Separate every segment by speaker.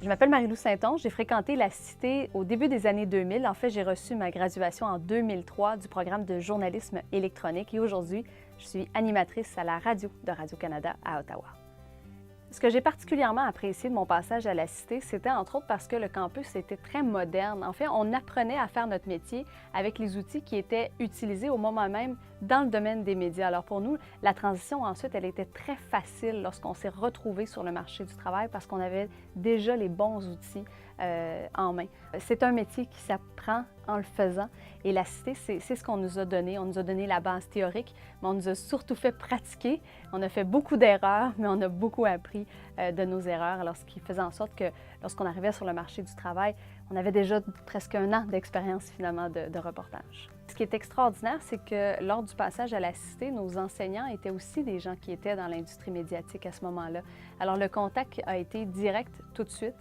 Speaker 1: Je m'appelle Marie-Lou Saint-Onge, j'ai fréquenté la Cité au début des années 2000. En fait, j'ai reçu ma graduation en 2003 du programme de journalisme électronique et aujourd'hui, je suis animatrice à la radio de Radio-Canada à Ottawa. Ce que j'ai particulièrement apprécié de mon passage à la Cité, c'était entre autres parce que le campus était très moderne. En fait, on apprenait à faire notre métier avec les outils qui étaient utilisés au moment même dans le domaine des médias. Alors pour nous, la transition ensuite, elle était très facile lorsqu'on s'est retrouvés sur le marché du travail parce qu'on avait déjà les bons outils en main. C'est un métier qui s'apprend en le faisant et la Cité, c'est ce qu'on nous a donné. On nous a donné la base théorique, mais on nous a surtout fait pratiquer. On a fait beaucoup d'erreurs, mais on a beaucoup appris de nos erreurs. Alors, ce qui faisait en sorte que lorsqu'on arrivait sur le marché du travail, on avait déjà presque un an d'expérience finalement de reportage. Ce qui est extraordinaire, c'est que lors du passage à la Cité, nos enseignants étaient aussi des gens qui étaient dans l'industrie médiatique à ce moment-là. Alors, le contact a été direct tout de suite.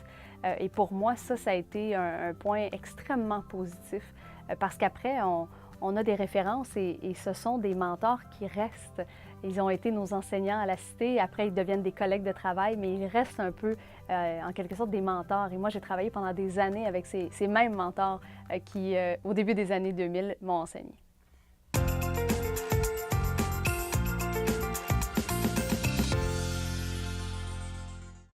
Speaker 1: Et pour moi, ça a été un point extrêmement positif parce qu'après, on a des références et ce sont des mentors qui restent. Ils ont été nos enseignants à la Cité, après ils deviennent des collègues de travail, mais ils restent un peu, en quelque sorte, des mentors. Et moi, j'ai travaillé pendant des années avec ces mêmes mentors qui, au début des années 2000, m'ont enseigné.